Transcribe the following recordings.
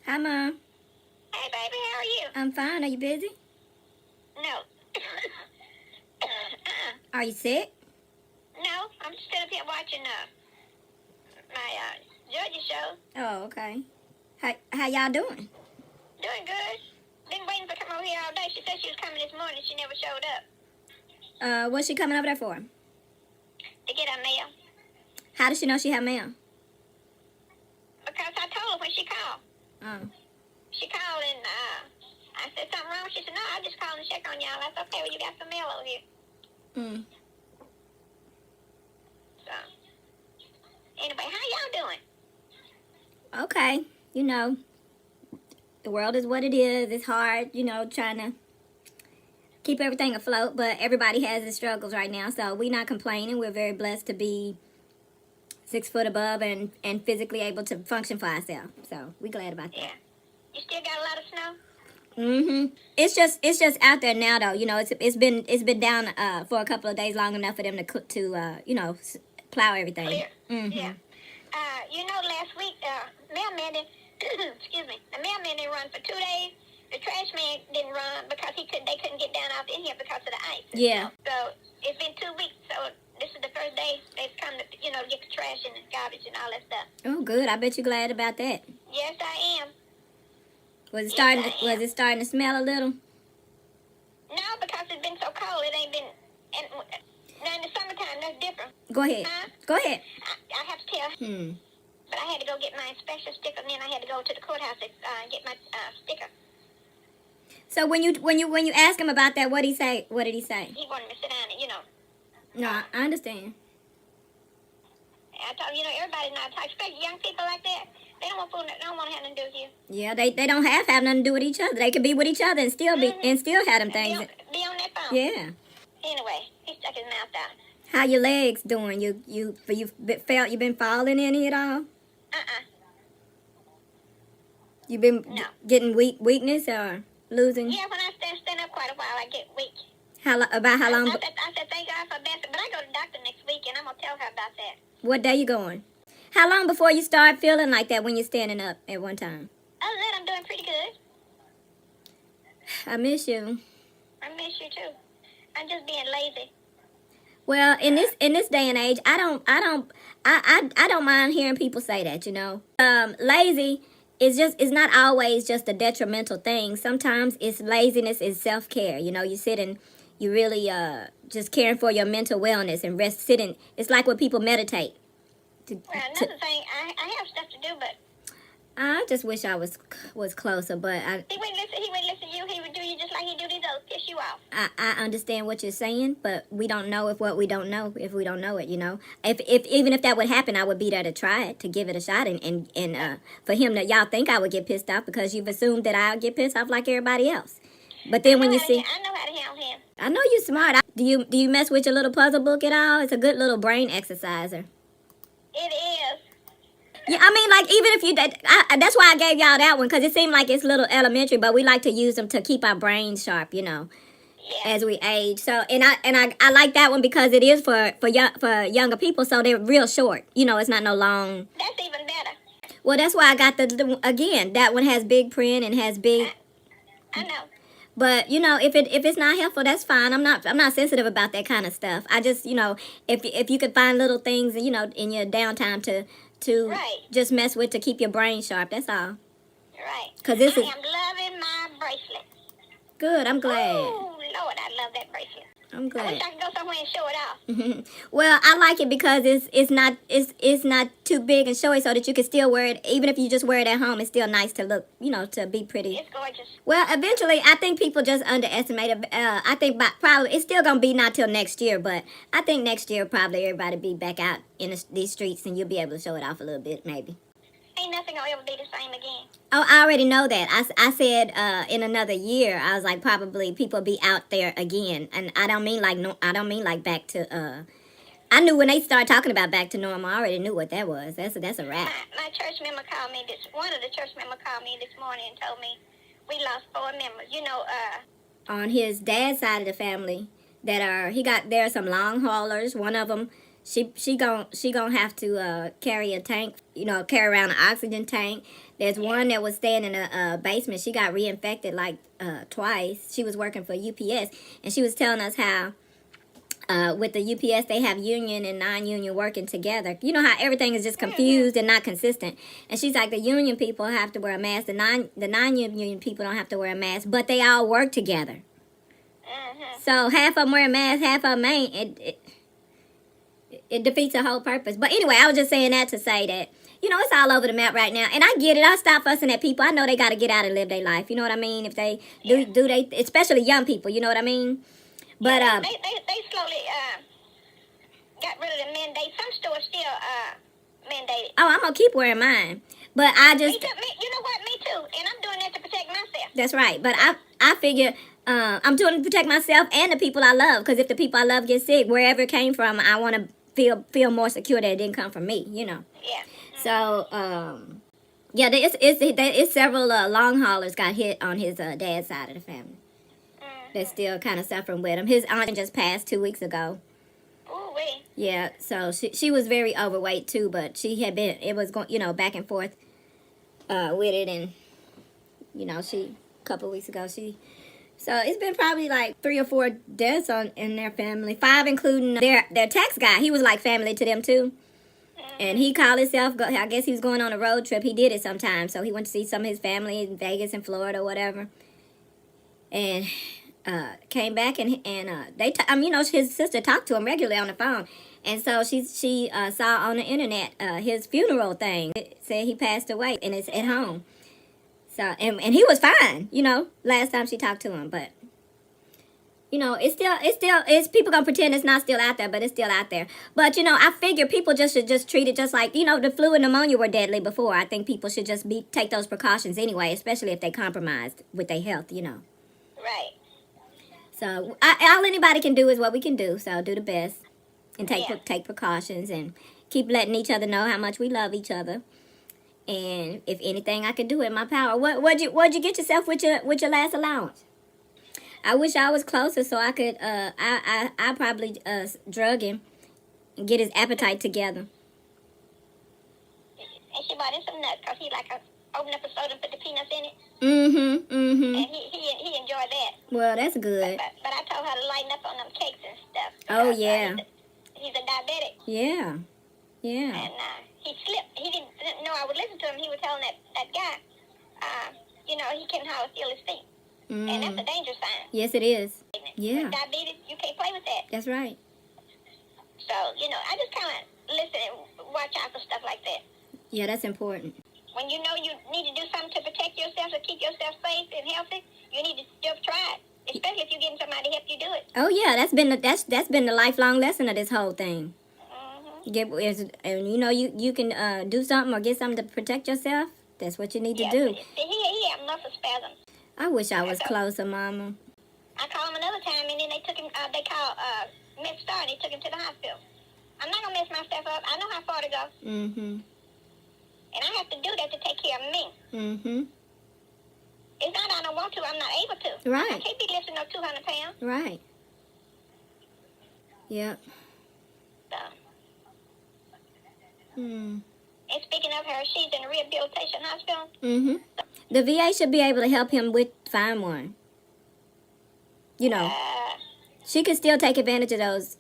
Hi, Mom. Hey, baby, how are you? I'm fine. Are you busy? No. Are you sick? No, I'm just sitting up here watching my Georgia show. Oh, okay. How y'all doing? Doing good. Been waiting for her to come over here all day. She said she was coming this morning. She never showed up. What's she coming over there for? To get her mail. How does she know she have mail? Because I told her when she called. Oh. She called and I said something wrong. She said, no, I just called and check on y'all. I said, okay, well, you got some mail over here. Hmm. So, anyway, how y'all doing? Okay. You know, the world is what it is. It's hard, you know, trying to keep everything afloat, but everybody has its struggles right now, so we're not complaining. We're very blessed to be 6 foot above and physically able to function for ourselves. So we're glad about that. Yeah. You still got a lot of snow? Mm-hmm. It's just out there now, though. You know, it's been down for a couple of days, long enough for them to you know, plow everything. Clear. Mm-hmm. Yeah. You know, last week, mailman didn't, excuse me, the mailman didn't run for 2 days. The trash man didn't run because they couldn't get down out in here because of the ice. Yeah. So it's been 2 weeks. So this is the first day they've come to, you know, get the trash and the garbage and all that stuff. Oh, good. I bet you're glad about that. Yes, I am. Was it Yes, starting to smell a little? No, because it's been so cold. It ain't been. And now in the summertime, that's different. Go ahead. Huh? Go ahead. I have to tell. But I had to go get my inspection sticker, and then I had to go to the courthouse to get my sticker. So when you ask him about that, what did he say? What did he say? He wanted me to sit down and, you know. No, I understand. I told you know, everybody not talk, especially young people like that. They don't want to have nothing to do with you. Yeah, they don't have nothing to do with each other. They could be with each other and still be and still have them things. Be on that phone. Yeah. Anyway, he stuck his mouth out. How your legs doing? You been falling any at all? You been getting weakness or losing? Yeah, when I stand up quite a while, I get weak. How long? I said thank God for that, but I go to the doctor next week, and I'm gonna tell her about that. What day you going? How long before you start feeling like that when you're standing up at one time? Other than that, I'm doing pretty good. I miss you. I miss you too. I'm just being lazy. Well, in this day and age, I don't mind hearing people say that, you know. Lazy is not always just a detrimental thing. Sometimes it's laziness is self-care. You know, you sit and you really just caring for your mental wellness and rest sitting. It's like when people meditate. Well, another thing, I have stuff to do, but I just wish I was closer, but he wouldn't listen to you. He would do you just like he do these others, piss you off. I understand what you're saying, but we don't know what we don't know if we don't know it, you know. If even if that would happen, I would be there to try it, to give it a shot, and for him to y'all think I would get pissed off because you've assumed that I'll get pissed off like everybody else. But then when you see, I know how to handle him. I know you're smart. Do you mess with your little puzzle book at all? It's a good little brain exerciser. It is. Yeah, I mean, like, even if you did, that's why I gave y'all that one, because it seemed like it's a little elementary, but we like to use them to keep our brains sharp, you know, as we age. So, and I like that one because it is for younger people, so they're real short. You know, it's not no long. That's even better. Well, that's why I got again, that one has big print and has big. I know. But, you know, if it's not helpful, that's fine. I'm not sensitive about that kind of stuff. I just, you know, if you could find little things, you know, in your downtime to just mess with to keep your brain sharp, that's all. Right. Cause I am loving my bracelet. Good, I'm glad. Oh, Lord, I love that bracelet. I'm glad. I wish I could go somewhere and show it off. Well, I like it because it's not too big and showy, so that you can still wear it. Even if you just wear it at home, it's still nice to look, you know, to be pretty. It's gorgeous. Well, eventually, I think people just underestimate it. I think probably it's still gonna be not till next year, but I think next year probably everybody be back out in these streets, and you'll be able to show it off a little bit, maybe. Ain't nothing gonna ever be the same again. Oh, I already know that. I said in another year, I was like, probably people be out there again, and I don't mean like back to. I knew when they started talking about back to normal. I already knew what that was. That's a wrap. My church member called me one of the church members called me this morning and told me we lost 4 members. You know, on his dad's side of the family, there are some long haulers. One of them she gonna have to carry a tank, carry around an oxygen tank. There's one that was staying in a basement. She got reinfected like twice. She was working for UPS, and she was telling us how with the UPS they have union and non-union working together. You know how everything is just confused and not consistent. And she's like, the union people have to wear a mask. The non-union people don't have to wear a mask, but they all work together. So half of them wear a mask, half of them ain't. It defeats the whole purpose. But anyway, I was just saying that to say that, it's all over the map right now. And I get it. I stop fussing at people. I know they got to get out and live their life. You know what I mean? If they do they, especially young people, you know what I mean? But they slowly got rid of the mandate. Some stores still mandated. Oh, I'm going to keep wearing mine. But I just... You know what? Me too. And I'm doing that to protect myself. That's right. But I figure... I'm doing it to protect myself and the people I love. Because if the people I love get sick, wherever it came from, I want to feel more secure that it didn't come from me, Yeah. So, yeah, it's several long haulers got hit on his dad's side of the family. They're still kind of suffering with him. His aunt just passed 2 weeks ago. Ooh, wait. Yeah, so she was very overweight too, but she had been, it was going, back and forth with it. And, a couple weeks ago, so it's been probably like 3 or 4 deaths in their family. 5 including their tax guy. He was like family to them too. And he called himself, I guess he was going on a road trip. He did it sometimes. So he went to see some of his family in Vegas and Florida or whatever. And came back and his sister talked to him regularly on the phone. And so she saw on the internet his funeral thing. It said he passed away and it's at home. So, and he was fine, last time she talked to him, but, it's people gonna pretend it's not still out there, but it's still out there. But, I figure people should just treat it just like, the flu and pneumonia were deadly before. I think people should just take those precautions anyway, especially if they compromised with their health, Right. So, all anybody can do is what we can do, so do the best and take precautions and keep letting each other know how much we love each other. And if anything I could do in my power. What'd you get yourself with your last allowance? I wish I was closer so I could I probably drug him and get his appetite together. And she bought him some nuts because he open up a soda and put the peanuts in it. Mm-hmm. And he enjoyed that. Well, that's good. But I told her to lighten up on them cakes and stuff. Oh yeah. He's a diabetic. Yeah. Yeah. And he slipped. He didn't know I would listen to him. He was telling that guy, he can't hardly feel his feet. And that's a danger sign. Yes, it is. Yeah. With diabetes, you can't play with that. That's right. So, I just kind of listen and watch out for stuff like that. Yeah, that's important. When you know you need to do something to protect yourself or keep yourself safe and healthy, you need to still try it. Especially if you're getting somebody to help you do it. Oh yeah, that's been the lifelong lesson of this whole thing. You can do something or get something to protect yourself. That's what you need to do. He had muscle spasms. I wish I was closer, Mama. I called him another time, and then they took him. They called MedStar, and they took him to the hospital. I'm not gonna mess myself up. I know how far to go. Mm-hmm. And I have to do that to take care of me. Mm-hmm. It's not I don't want to. I'm not able to. Right. I can't be lifting no 200 pounds. Right. Yep. So. Hmm. And speaking of her, she's in a rehabilitation hospital. Mm-hmm. The VA should be able to help him find one. She can still take advantage of those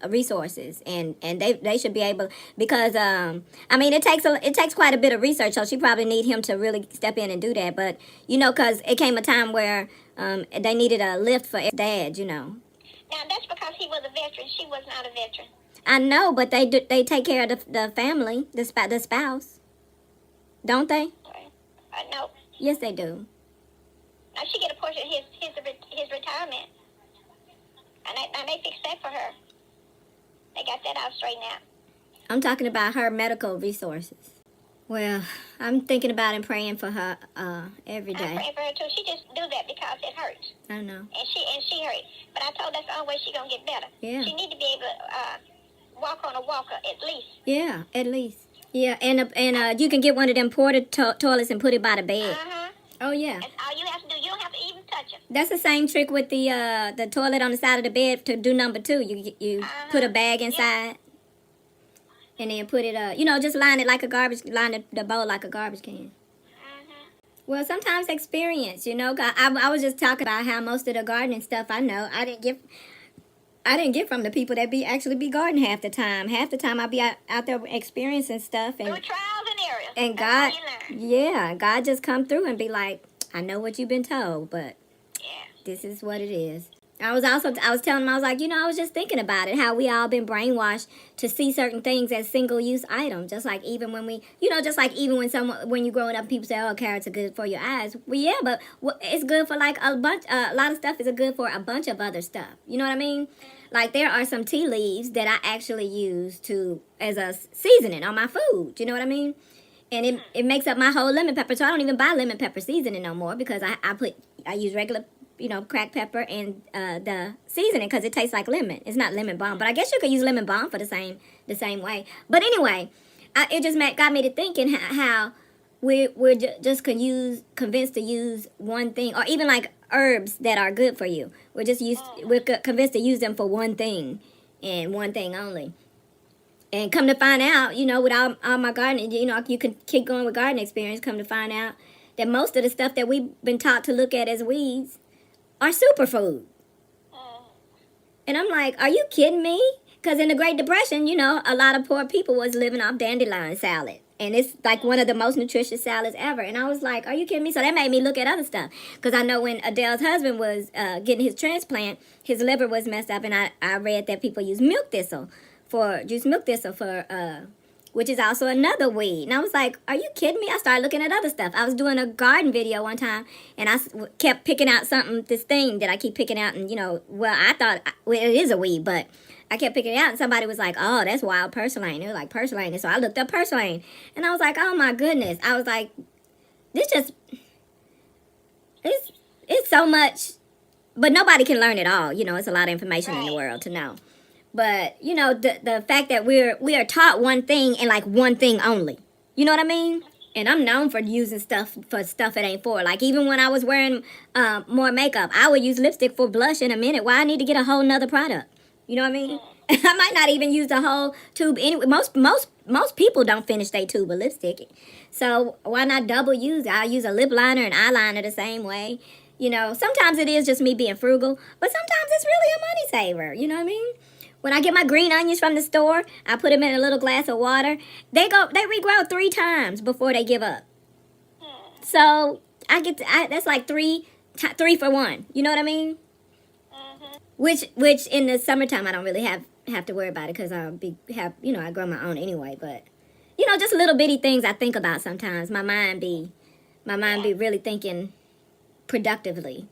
resources, and they should be able, because it takes quite a bit of research, so she probably need him to really step in and do that. But because it came a time where they needed a lift for dad. Now that's because he was a veteran. She was not a veteran. I know, but they take care of the family, the spouse, don't they? No. Yes, they do. Now she get a portion of his retirement. And they fixed that for her. They got that out straightened out. I'm talking about her medical resources. Well, I'm thinking about and praying for her every day. I'm praying for her too. She just do that because it hurts. I know. And she hurt. But I told her that's the only way she gonna get better. Yeah. She need to be able to walk on a walker at least. Yeah, at least. Yeah, and you can get one of them ported toilets and put it by the bed. Oh yeah. That's all you have to do. You don't have to even touch them. That's the same trick with the toilet on the side of the bed to do number 2. You put a bag inside. And then put it, just line it like a line the bowl like a garbage can. Well, sometimes experience, I was just talking about how most of the gardening stuff I know, I didn't get from the people that actually be gardening half the time. Half the time I be out there experiencing stuff and through trials and errors. and That's God, how you learn. God just come through and be like, I know what you've been told, but Yeah. this is what it is. I was telling him, I was like, I was just thinking about it, how we all been brainwashed to see certain things as single-use items. Just like even when when you're growing up, people say, oh, carrots are good for your eyes. Well, yeah, but it's good for like a lot of stuff is good for a bunch of other stuff. You know what I mean? Like there are some tea leaves that I actually use as a seasoning on my food. You know what I mean? And it makes up my whole lemon pepper. So I don't even buy lemon pepper seasoning no more because I use regular cracked pepper and the seasoning because it tastes like lemon. It's not lemon balm, but I guess you could use lemon balm for the same way. But anyway, it just got me to thinking how we're just convinced to use one thing, or even like herbs that are good for you. We're convinced to use them for one thing and one thing only. And come to find out, with all my gardening, you can keep going with gardening experience. Come to find out that most of the stuff that we've been taught to look at as weeds are superfood. And I'm like, are you kidding me? Because in the Great Depression, a lot of poor people was living off dandelion salad. And it's like one of the most nutritious salads ever. And I was like, are you kidding me? So that made me look at other stuff. Because I know when Adele's husband was getting his transplant, his liver was messed up. And I read that people use milk thistle for, which is also another weed. And I was like, are you kidding me? I started looking at other stuff. I was doing a garden video one time, and I kept picking out this thing that I keep picking out. And, I thought, it is a weed, but I kept picking it out. And somebody was like, oh, that's wild purslane. It was like purslane. And so I looked up purslane. And I was like, oh, my goodness. I was like, it's so much. But nobody can learn it all. It's a lot of information in the world to know. But, the fact that we are taught one thing and like one thing only. You know what I mean? And I'm known for using stuff it ain't for. Like even when I was wearing more makeup, I would use lipstick for blush in a minute. Why I need to get a whole nother product? You know what I mean? I might not even use the whole tube anyway. Most people don't finish their tube of lipstick. So why not double use it? I use a lip liner and eyeliner the same way. Sometimes it is just me being frugal, but sometimes it's really a money saver. You know what I mean? When I get my green onions from the store, I put them in a little glass of water. They regrow 3 times before they give up. So that's like three for one. You know what I mean? Which in the summertime I don't really have to worry about it because I grow my own anyway. But just little bitty things I think about sometimes. My mind be really thinking productively.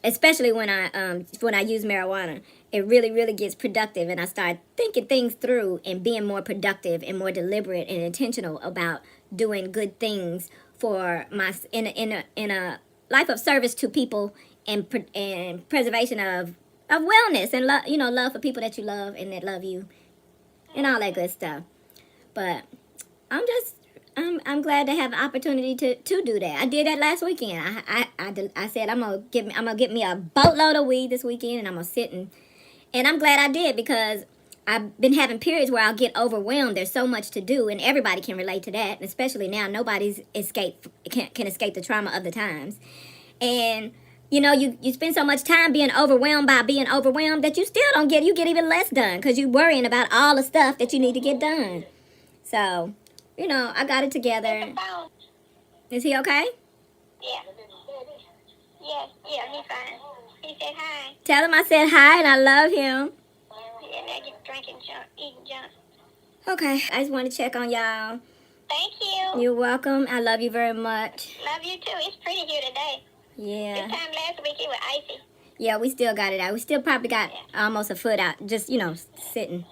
Especially when I use marijuana, it really, really gets productive, and I start thinking things through and being more productive and more deliberate and intentional about doing good things for in a life of service to people and preservation of wellness and love for people that you love and that love you and all that good stuff. But I'm glad to have the opportunity to do that. I did that last weekend. I said I'm gonna get me a boatload of weed this weekend, and I'm gonna sit and I'm glad I did because I've been having periods where I'll get overwhelmed. There's so much to do, and everybody can relate to that. And especially now, nobody's can escape the trauma of the times. And you spend so much time being overwhelmed by being overwhelmed that you still don't get even less done because you're worrying about all the stuff that you need to get done. So. I got it together. Is he okay? Yeah. Yeah, he's fine. He said hi. Tell him I said hi and I love him. Yeah, now you're drinking junk, eating junk. Okay, I just want to check on y'all. Thank you. You're welcome. I love you very much. Love you too. It's pretty here today. Yeah. This time last week it was icy. Yeah, we still got it out. We still probably got almost a foot out, just sitting.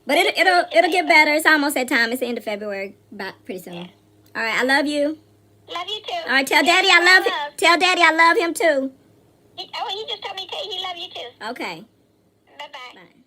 But it'll get better. It's almost that time. It's the end of February, about pretty soon. Yeah. All right, I love you. Love you too. All right, tell Daddy I love him. Tell Daddy I love him too. He just told me to tell you he love you too. Okay. Bye-bye. Bye.